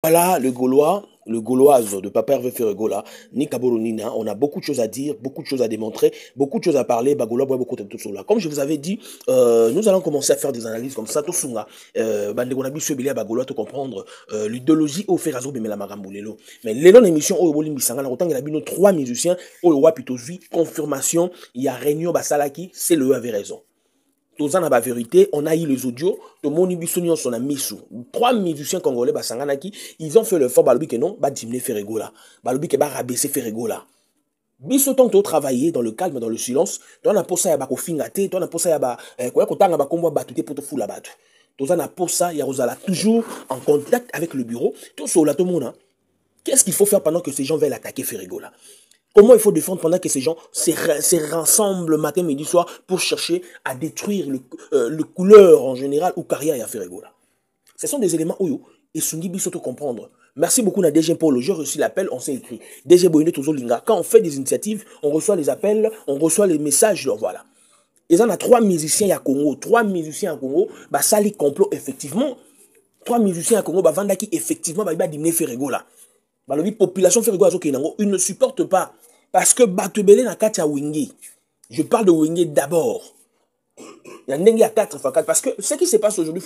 Voilà, le Gauloise de Papa Hervé Ferregola, ni Kabolo Nina, on a beaucoup de choses à dire, beaucoup de choses à démontrer, beaucoup de choses à parler, Bagola, beaucoup de tout cela. Comme je vous avais dit, nous allons commencer à faire des analyses comme ça, tout sunga, Bandegonabi Subilia Bagola, tout comprendre, l'idéologie au Ferrazo Bemela Magambulelo. Mais l'élan émission, au Bolim Bissanga, autant qu'il y a nos trois musiciens, au Wapitovi, confirmation, il y a Réunion Basalaki, c'est le avait raison. Tozan a la vérité, on a eu les audios, de Moni Bissonion son ami sous. Trois musiciens congolais, Basanganaki, ils ont fait le fort, Balobi que non, diminuer Ferregola. Balobi que rabaisser Ferregola. Biso tant que travailler dans le calme, dans le silence, dans la posa ya bako fingate, dans la posa ya ba, quoi, quand on a combo batute pour te foutre la batte. Tozan a posa, ya Rosala, toujours en contact avec le bureau, tout sur la tomona. Qu'est-ce qu'il faut faire pendant que ces gens veulent attaquer Ferregola? Comment il faut défendre pendant que ces gens se rassemblent matin, midi, soir pour chercher à détruire le couleur en général ou carrière et à Ferregola. Ce sont des éléments où et Sungi Bissoto comprendre. Merci beaucoup à DG Paul. J'ai reçu l'appel, on s'est écrit. DG Boyne Tozolinga. Quand on fait des initiatives, on reçoit les appels, on reçoit les messages. Donc voilà. Ils en a trois musiciens à Congo. Trois musiciens à Congo. Bah, ça les complot effectivement. Trois musiciens à Congo. Bah, Vandaki effectivement. Bah, il va diminuer Ferregola. La population Ferregola, ils ne supportent pas. Parce que Batubele n'a qu'à Wingé. Je parle de Wingé d'abord. Il y a un dengue à 4x4. Parce que ce qui se passe aujourd'hui,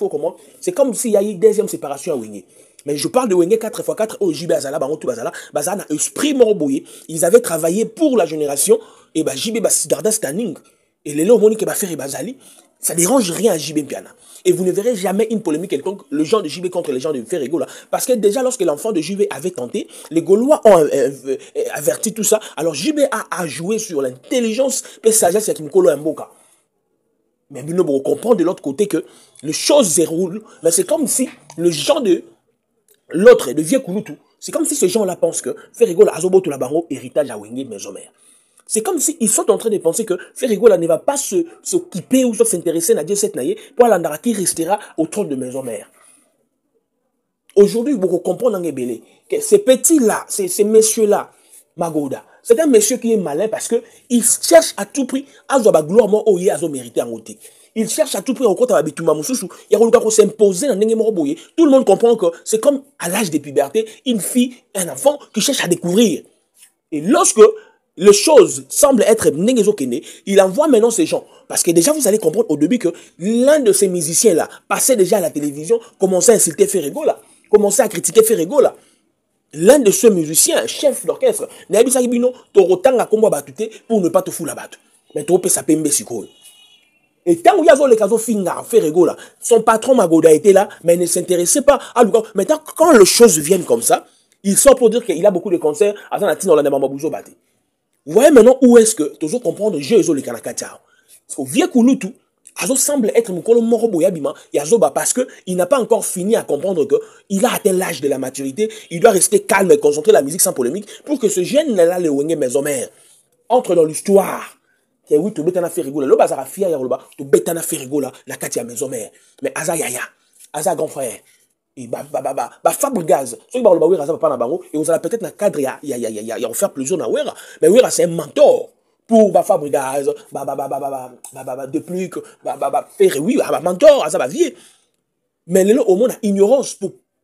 c'est comme s'il y a eu une deuxième séparation à Wingé. Mais je parle de Wingé 4x4 au JB Azala, Bangotou Bazala. Bazala a esprit morboyé. Ils avaient travaillé pour la génération. Et JB Garda Standing. Et les lots Monique Baferi Bazali. Ça dérange rien à JB Piana. Et vous ne verrez jamais une polémique quelconque, le genre de JB contre les gens de Ferregola. Parce que déjà, lorsque l'enfant de JB avait tenté, les Gaulois ont averti tout ça. Alors JB a joué sur l'intelligence et sagesse de Kimkolo Mboka. Mais vous comprenez de l'autre côté que les choses se déroulent. Mais c'est comme si le genre de l'autre, de Vieux Kouloutou, c'est comme si ces gens-là pensent que Ferregola a zobo tout la barreau, héritage à Wengé, maison mère. C'est comme s'ils sont en train de penser que Ferregola ne va pas s'occuper ou s'intéresser à Dieu cette naïe pour l'andara qui restera au trône de maison mère. Aujourd'hui, vous comprenez que ces petits-là, ces messieurs-là, Magoda, c'est un monsieur qui est malin parce qu'il cherche à tout prix à avoir gloire au yé à mériter en côté. Il cherche à tout prix au côté de Bitouma Moussoussou. Il y a un s'imposer dans Nengue Moroboye. Tout le monde comprend que c'est comme à l'âge de puberté, une fille, un enfant qui cherche à découvrir. Et lorsque les choses semblent être Nengezo-Kene, il envoie maintenant ces gens. Parce que déjà, vous allez comprendre au début que l'un de ces musiciens-là passait déjà à la télévision, commençait à insulter Ferregola, commençait à critiquer Ferregola. L'un de ces musiciens, chef d'orchestre, n'a pas dit pour ne pas te foutre la batte. Mais tu peux s'appeler Sikoy. Et tant qu'il y a les casos Fingar, Ferregola, son patron Magoda était là, mais il ne s'intéressait pas à lui. Maintenant, quand les choses viennent comme ça, il sort pour dire qu'il a beaucoup de concerts à Zanatine dans la Mamabouzo Bate. Vous voyez maintenant où est-ce que tu comprendre Jésus le Kanakatiao. Parce que vieux Kouloutou, Azo semble être Mukolo Moroboya Bima, parce qu'il n'a pas encore fini à comprendre qu'il a atteint l'âge de la maturité, il doit rester calme et concentrer la musique sans polémique pour que ce jeune-là, le Wenge Maison-Mère, entre dans l'histoire. Que oui, tu bêtes Ferregola, le bazar a fier, tu bêtes Ferregola, la Katia Maison-Mère. Mais Aza Yaya, Aza grand frère. Et Fabre Gaz, ceux qui parlent de Wera, ça va pas dans Bango, et vous allez peut-être dans le cadre, il y a faire plaisir dans Wera. Mais Wera, c'est un mentor pour Fabre Gaz, de plus que, faire, oui, mentor, ça va vieux. Mais là, au monde, a ignorance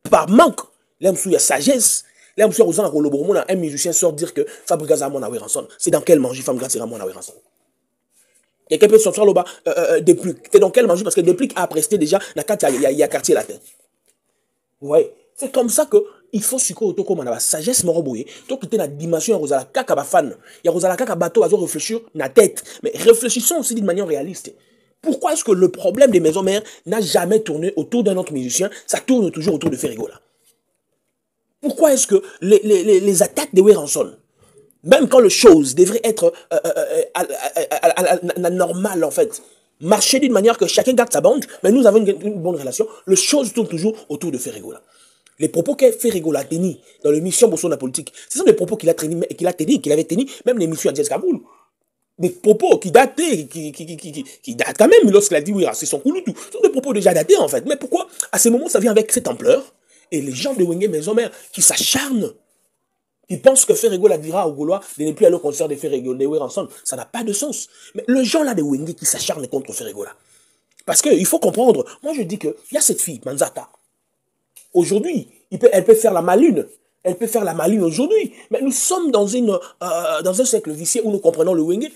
par manque. Là, il y a sagesse. Là, il y a un musicien sort dire que Fabre Gaz a mon Wera ensemble. C'est dans quel manger Fabre Gaz a mon Wera ensemble? Quelqu'un peut sortir là-bas, Depluc. C'est dans quel manger? Parce que Depluc a presté déjà, il y a quartier latin. Ouais, c'est comme ça que il faut suivre comme on a la sagesse moroboye. Donc il y a la dimension Rosala Kaka fan. Il y a Rosala Kaka bateau à réfléchir na tête, mais réfléchissons aussi d'une manière réaliste. Pourquoi est-ce que le problème des maisons mères n'a jamais tourné autour d'un autre musicien, ça tourne toujours autour de Ferregola? Pourquoi est-ce que les attaques de Weranson, même quand les choses devraient être normales en fait, marcher d'une manière que chacun garde sa bande, mais nous avons une bonne relation, les choses tournent toujours autour de Ferregola. Les propos que Ferregola a tenus dans l'émission Bossona Politique, ce sont des propos qu'il avait tenus, même l'émission à Jazz Kaboul. Des propos qui dataient, qui datent quand même lorsqu'il a dit oui, c'est son couloutou. Ce sont des propos déjà datés en fait. Mais pourquoi à ce moment ça vient avec cette ampleur? Et les gens de Wenge Maison-Mère qui s'acharnent, qui pensent que Ferregola dira aux Gaulois de ne plus aller au concert de Ferregola, de ensemble, ça n'a pas de sens. Mais le gens là de Wenge qui s'acharnent contre Ferregola. Parce qu'il faut comprendre, moi je dis qu'il y a cette fille, Manzata. Aujourd'hui, Elle peut faire la maline. Elle peut faire la maline aujourd'hui. Mais nous sommes dans un cercle vicieux où nous comprenons le Wenge.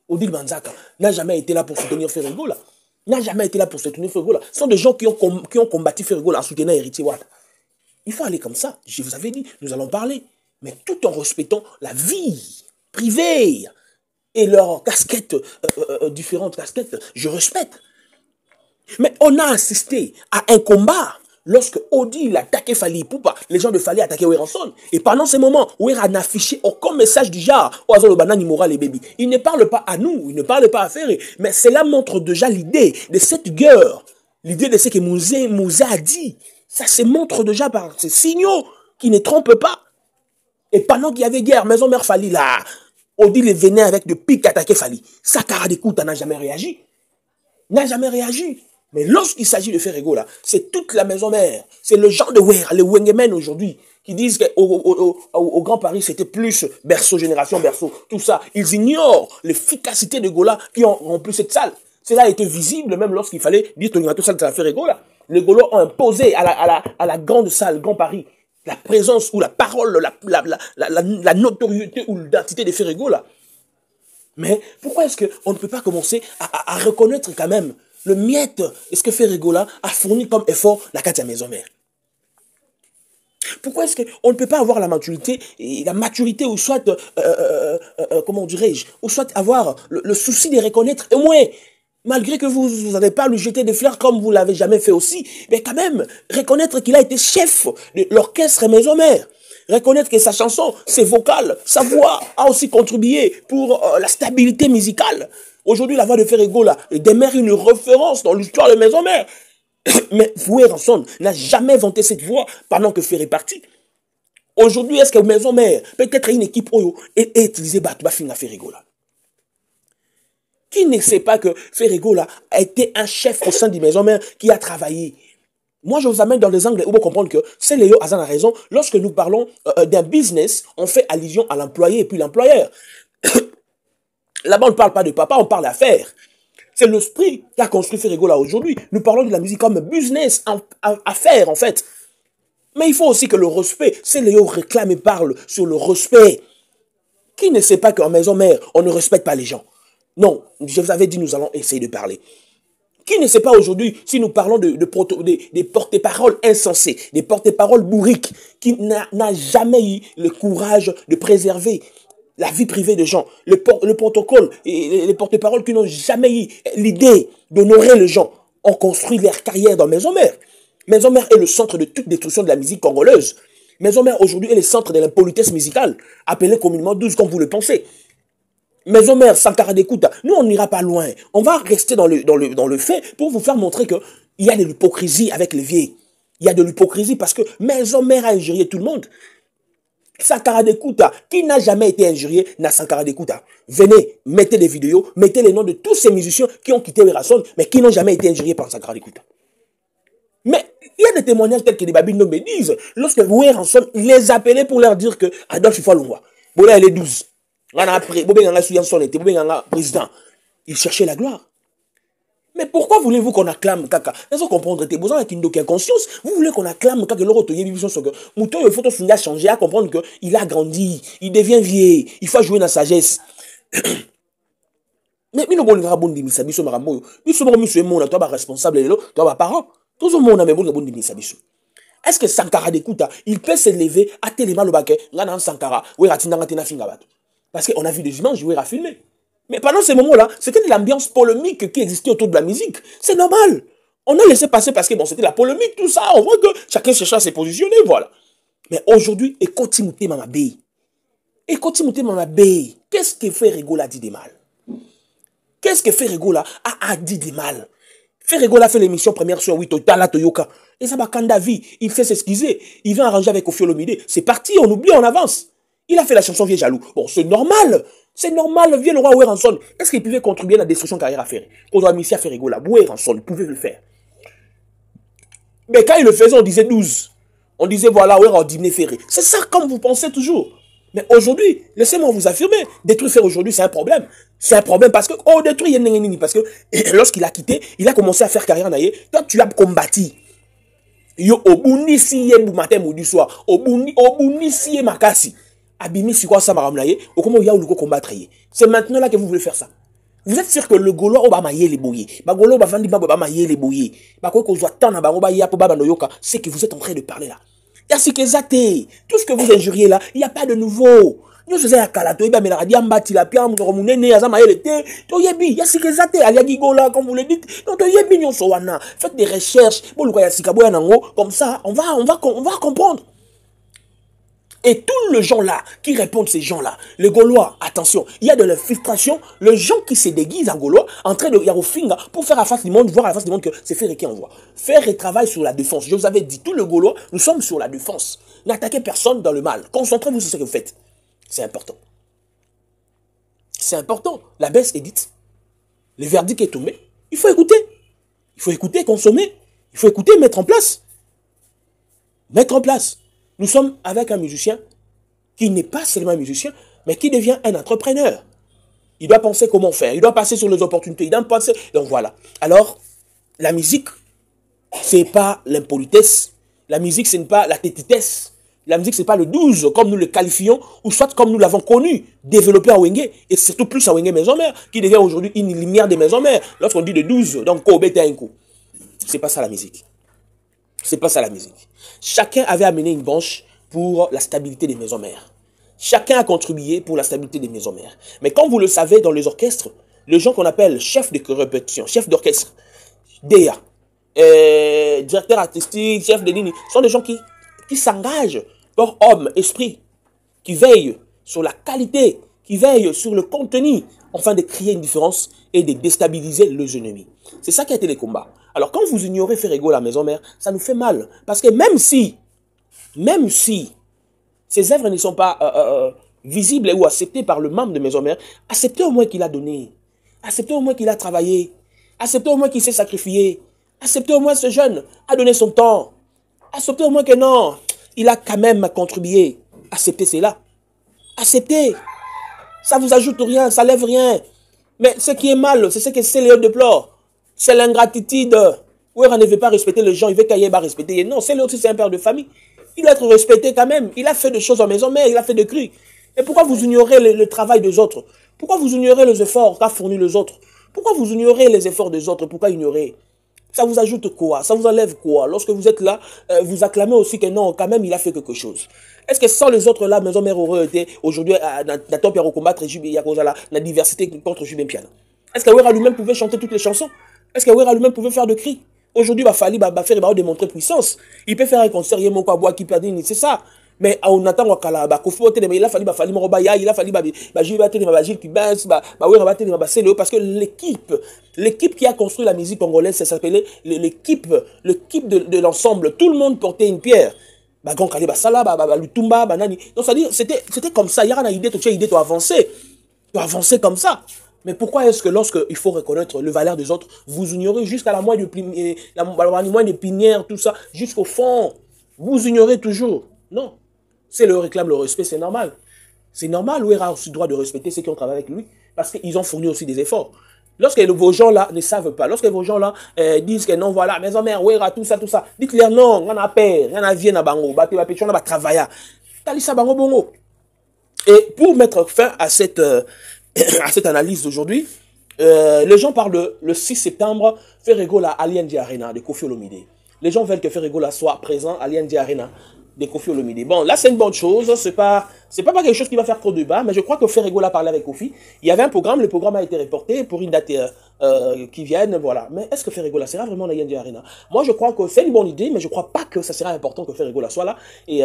Odile Manzaka n'a jamais été là pour soutenir Ferregola. N'a jamais été là pour soutenir Ferregola. Ce sont des gens qui ont combattu Ferregola en soutenant Héritier Wata. Il faut aller comme ça. Je vous avais dit, nous allons parler. Mais tout en respectant la vie privée et leurs casquettes, différentes casquettes, je respecte. Mais on a assisté à un combat lorsque Odile attaquait Fali Poupa, les gens de Fali attaquaient Weranson. Et pendant ces moments, Wera n'a affiché aucun message du genre Oazo le banane moral les baby. Il ne parle pas à nous, il ne parle pas à Ferré. Mais cela montre déjà l'idée de cette guerre, l'idée de ce que Mouzé a dit. Ça se montre déjà par ces signaux qui ne trompent pas. Et pendant qu'il y avait guerre, Maison Mère Fali là, Odile venait avec de piques attaquer Fali. Sakara Dekouta n'a jamais réagi. N'a jamais réagi. Mais lorsqu'il s'agit de Ferregola, c'est toute la maison mère. C'est le genre de Wera, les Wengemen aujourd'hui, qui disent qu'au Grand Paris, c'était plus berceau, génération berceau, tout ça. Ils ignorent l'efficacité de Gola qui ont rempli cette salle. Cela a été visible même lorsqu'il fallait dire que tout ça, ça Ferregola. Les Gaulois ont imposé à la grande salle, Grand Paris, la présence ou la parole, la notoriété ou l'identité de Ferregola. Mais pourquoi est-ce qu'on ne peut pas commencer à reconnaître quand même le miette, est-ce que Ferregola a fourni comme effort la carte à maison mère? Pourquoi est-ce qu'on ne peut pas avoir la maturité ou soit, comment dirais-je, ou soit avoir le souci de reconnaître, au moins, malgré que vous n'avez pas lui jeter des fleurs comme vous l'avez jamais fait aussi, mais quand même, reconnaître qu'il a été chef de l'orchestre maison mère. Reconnaître que sa chanson, ses vocales, sa voix a aussi contribué pour la stabilité musicale. Aujourd'hui, la voix de Ferregola demeure une référence dans l'histoire de Maison Mère. Mais Weranson n'a jamais vanté cette voix pendant que Ferré est parti. Aujourd'hui, est-ce que Maison Mère, peut-être une équipe Oyo, est utilisée par Ferregola? Qui ne sait pas que Ferregola a été un chef au sein de Maison Mère qui a travaillé? Moi, je vous amène dans les angles où vous comprendre que c'est Léo Hazan a raison. Lorsque nous parlons d'un business, on fait allusion à l'employé et puis l'employeur. Là-bas, on ne parle pas de papa, on parle d'affaires. C'est l'esprit qui a construit Ferregola aujourd'hui. Nous parlons de la musique comme business, affaires en fait. Mais il faut aussi que le respect, c'est Léo réclame et parle sur le respect. Qui ne sait pas qu'en maison mère, on ne respecte pas les gens? Non, je vous avais dit, nous allons essayer de parler. Qui ne sait pas aujourd'hui, si nous parlons des porte-paroles insensés, des porte-paroles bourriques, qui n'a jamais eu le courage de préserver la vie privée des gens, le protocole, et les porte-paroles qui n'ont jamais eu l'idée d'honorer les gens, ont construit leur carrière dans Maison Mère. Maison Mère est le centre de toute destruction de la musique congolaise. Maison Mère aujourd'hui est le centre de l'impolitesse musicale, appelé communément 12 comme vous le pensez. Maison Mère, Sankara Dekouta, nous on n'ira pas loin. On va rester dans le fait pour vous faire montrer qu'il y a de l'hypocrisie avec les vieilles. Il y a de l'hypocrisie parce que Maison Mère a injurié tout le monde. Sankara Dekouta, qui n'a jamais été injurié, n'a Sankara Dekouta. Venez, mettez des vidéos, mettez les noms de tous ces musiciens qui ont quitté Weranson, mais qui n'ont jamais été injuriés par Sankara Dekouta. Mais il y a des témoignages tels que les babines me disent, lorsque Weranson les appelait pour leur dire que Adolphe Falungwa, Bola elle est 12. Président. Il cherchait la gloire. Mais pourquoi voulez-vous qu'on acclame Kaka? Est-ce que comprendre tes besoins avec une conscience? Vous voulez qu'on acclame Kaka l'autre il faut finir à changer, à comprendre qu'il a grandi, il devient vieux, il faut jouer dans la sagesse. Mais nous avons bon dimisa biso marambo. Nous sommes responsable de toi parents. Tout le monde a bon dimisa biso. Est-ce que Sankara Dekouta, il peut se lever à tellement le baquet, là Sankara, ou parce qu'on a vu des images jouer à filmer. Mais pendant ces moments-là, c'était de l'ambiance polémique qui existait autour de la musique. C'est normal. On a laissé passer parce que bon, c'était la polémique, tout ça. On voit que chacun cherchait à se positionner, voilà. Mais aujourd'hui, et continue Mamabé. Et continue Mamabé. Qu'est-ce que Ferregola a dit de mal? Qu'est-ce que Ferregola a dit de mal? Ferregola fait l'émission première sur 8 Tala Toyoka. Et ça va Kandavi. Il fait s'excuser. Il vient arranger avec Ofiolomide. C'est parti, on oublie, on avance. Il a fait la chanson Vieux Jaloux. Bon, c'est normal. C'est normal, vieux le roi Weranson. Est-ce qu'il pouvait contribuer à la destruction de carrière à Ferré? Quand on a mis à Ferregola, Weranson pouvait le faire. Mais quand il le faisait, on disait 12. On disait voilà, on dîner Ferré. C'est ça comme vous pensez toujours. Mais aujourd'hui, laissez-moi vous affirmer, détruire Ferré aujourd'hui, c'est un problème. C'est un problème parce que, oh, détruire Yenengeni, parce que lorsqu'il a quitté, il a commencé à faire carrière en aïe. Toi, tu as combattu. Yo obunisi ye matin midi soir. Obunisi ye makasi. Abimi si quoi ça m'a ramené. Au comment il y a ou combattre. C'est maintenant là que vous voulez faire ça. Vous êtes sûr que le Gaulois va mailler les bouillés. Bagolo va vendre ba mailler les bouillés. Ba quoi qu'on soit tant na ba ya po ba yoka, c'est que vous êtes en train de parler là. Il y a ce que zate. Tout ce que vous injuriez là, il n'y a pas de nouveau. Nous faisons à Kalato, il y a la diambati, la piam, le nene, azama el té. To yebi, il y a ce que zate. Alia gigola, comme vous le dites. Donc to yebi nyon sowana. Faites des recherches. Bon, le quoi ya sikabo ya nango. Comme ça, on va comprendre. Et tous les gens là, qui répondent ces gens-là, les Gaulois, attention, il y a de l'infiltration, les gens qui se déguisent en Gaulois, en train de Yarofinga, pour faire à face du monde, voir à la face du monde que c'est Ferré qui envoie. Ferré travaille sur la défense. Je vous avais dit, tous les Gaulois, nous sommes sur la défense. N'attaquez personne dans le mal. Concentrez-vous sur ce que vous faites. C'est important. C'est important. La baisse est dite. Le verdict est tombé. Il faut écouter. Il faut écouter, consommer. Il faut écouter, mettre en place. Mettre en place. Nous sommes avec un musicien qui n'est pas seulement un musicien, mais qui devient un entrepreneur. Il doit penser comment faire, il doit passer sur les opportunités, il doit penser... Donc voilà. Alors, la musique, ce n'est pas l'impolitesse, la musique, ce n'est pas la tétitesse, la musique, ce n'est pas le 12, comme nous le qualifions, ou soit comme nous l'avons connu, développé à Wenge, et surtout plus à Wenge Maison-Mère, qui devient aujourd'hui une lumière des Maisons-Mères. Lorsqu'on dit de 12, donc Kobe Tenko. Ce n'est pas ça la musique. C'est pas ça la musique. Chacun avait amené une branche pour la stabilité des maisons-mères. Chacun a contribué pour la stabilité des maisons-mères. Mais comme vous le savez, dans les orchestres, les gens qu'on appelle chefs de répétition, chefs d'orchestre, DA, directeur artistique, chef de ligne, sont des gens qui s'engagent par homme, esprit, qui veillent sur la qualité, qui veillent sur le contenu, afin de créer une différence et de déstabiliser les ennemis. C'est ça qui a été les combats. Alors quand vous ignorez Ferrego la maison-mère, ça nous fait mal. Parce que même si ces œuvres ne sont pas visibles ou acceptées par le membre de maison-mère, acceptez au moins qu'il a donné. Acceptez au moins qu'il a travaillé. Acceptez au moins qu'il s'est sacrifié. Acceptez au moins ce jeune a donné son temps. Acceptez au moins que non, il a quand même contribué. Acceptez cela. Acceptez. Ça vous ajoute rien, ça lève rien. Mais ce qui est mal, c'est ce que Céléon déplore. C'est l'ingratitude. Où on ne veut pas respecter les gens, il veut qu'il y ait pas respecter. Non, Céléon aussi c'est un père de famille. Il doit être respecté quand même. Il a fait des choses en maison mère, il a fait des cris. Et pourquoi vous ignorez le travail des autres? Pourquoi vous ignorez les efforts qu'a fourni les autres? Pourquoi vous ignorez les efforts des autres? Pourquoi ignorer? Ça vous ajoute quoi? Ça vous enlève quoi? Lorsque vous êtes là, vous acclamez aussi que non, quand même, il a fait quelque chose. Est-ce que sans les autres là, maison mère aurait été aujourd'hui dans top à combattre la diversité contre Jubin Piana? Est-ce que Wera lui-même pouvait chanter toutes les chansons? Est-ce que Wera lui-même pouvait faire de cris? Aujourd'hui, il va faire démontrer puissance. Il peut faire un concert, il qui peut dire, c'est ça. Mais on attend il a fallu parce que l'équipe qui a construit la musique congolaise, ça s'appelait l'équipe de l'ensemble. Tout le monde portait une pierre. Donc c'est-à-dire, c'était comme ça. Il y a une idée, tu as idée, tu avancer. Tu avancer comme ça. Mais pourquoi est-ce que lorsqu'il faut reconnaître le valeur des autres, vous ignorez jusqu'à la moindre pinière, tout ça, jusqu'au fond, vous ignorez toujours? Non. Si le réclame le respect, c'est normal. C'est normal, Ouera a aussi le droit de respecter ceux qui ont travaillé avec lui, parce qu'ils ont fourni aussi des efforts. Lorsque vos gens-là ne savent pas, lorsque vos gens-là disent que non, voilà, maison mère, Ouera, tout ça, dites-leur non, on a peur, on a vie, on a bango, on a travaillé. Talisa bango bongo. Et pour mettre fin à cette analyse d'aujourd'hui, les gens parlent le 6 septembre, Ferregola à l'ING Arena de Kofi Olomide. Les gens veulent que Ferregola soit présent à l'ING Arena de Kofi Olomide. Bon, là c'est une bonne chose, c'est pas quelque chose qui va faire trop de débat, mais je crois que Ferregola parlait avec Kofi. Il y avait un programme, le programme a été reporté pour une date qui vienne, voilà. Mais est-ce que Ferregola sera vraiment à l'ING Arena? Moi je crois que c'est une bonne idée, mais je crois pas que ça sera important que Ferregola soit là. Et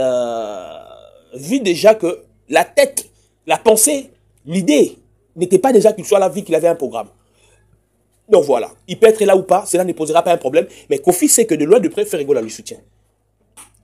vu déjà que la tête, la pensée, l'idée n'était pas déjà qu'il soit là, vu qu'il avait un programme. Donc voilà, il peut être là ou pas, cela ne posera pas un problème, mais Kofi sait que de loin de près, Ferregola lui soutient.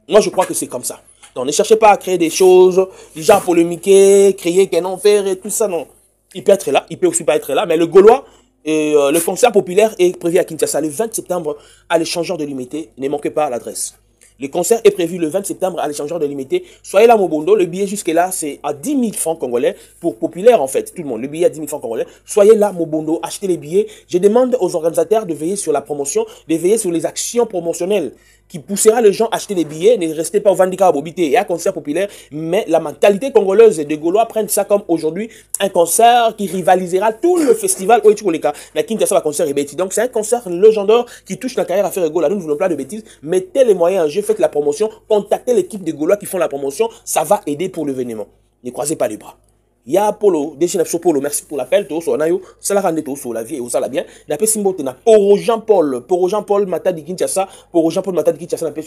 Moi, je crois que c'est comme ça. Donc, ne cherchez pas à créer des choses, déjà polémiquer, créer qu'un enfer et tout ça, non. Il peut être là, il peut aussi pas être là, mais le Gaulois, le concert populaire est prévu à Kinshasa le 20 septembre à l'échangeur de l'Imité. Ne manquez pas l'adresse. Le concert est prévu le 20 septembre à l'échangeur de l'Imité. Soyez là, Mobondo. Le billet jusque-là, c'est à 10 000 francs congolais pour populaire, en fait. Tout le monde. Le billet à 10 000 francs congolais. Soyez là, Mobondo. Achetez les billets. Je demande aux organisateurs de veiller sur la promotion, de veiller sur les actions promotionnelles qui poussera les gens à acheter des billets. Ne restez pas au Vandika Bobité et à concert populaire, mais la mentalité congolaise des Gaulois prennent ça comme aujourd'hui un concert qui rivalisera tout le festival Oichikoleka. La Kinshasa va concert et bêtis. Donc c'est un concert légendaire qui touche la carrière à faire Gola. Nous ne voulons pas de bêtises. Mettez les moyens en jeu, faites la promotion, contactez l'équipe des Gaulois qui font la promotion. Ça va aider pour l'événement. Ne croisez pas les bras. Ya Polo, Destination Polo, merci pour l'appel, tout ça, nayo, ça la rende tout sur la vie et ça la bien. N'a simbote na Poro Jean-Paul Mata di Kinshasa, Poro Jean-Paul Mata di Kinshasa, n'a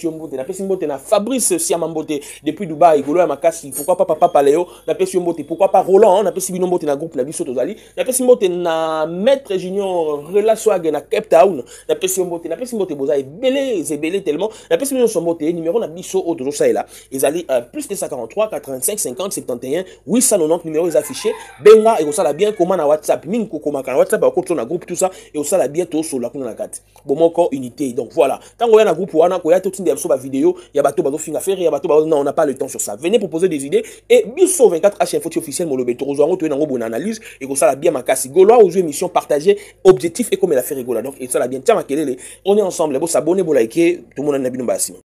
simbote na Fabrice Siamambote depuis Dubaï, Golo ya Makasi, pourquoi pas Papa Paléo, n'a simbote, pourquoi pas Roland, n'a simbote na groupe na biso tozali, n'a simbote na Maître Junior Relation na Cape Town, n'a simbote boza belé tellement, n'a simbote numéro na biso au dozo ça là, ils allaient plus de 143 85 50 71 890 numéro affiché benga et ça la bien comment na WhatsApp min ko koma na WhatsApp ko na groupe tout ça et ça la bien tout sur la kuna carte bon encore unité donc voilà tant qu'on y a na groupe wana ko ya tout tinde so ba vidéo ya bato bazo finga faire ya bato non on n'a pas le temps sur ça venez proposer des idées et biso 24h info officiel mo lobeto zo ngo to na ngo bonne analyse et ça la bien makasi Gaulois aux émissions partagées objectif et comme la faire rigola donc et ça la bien tiens makelele on est ensemble bon s'abonner bon liker tout le monde na bino basimo.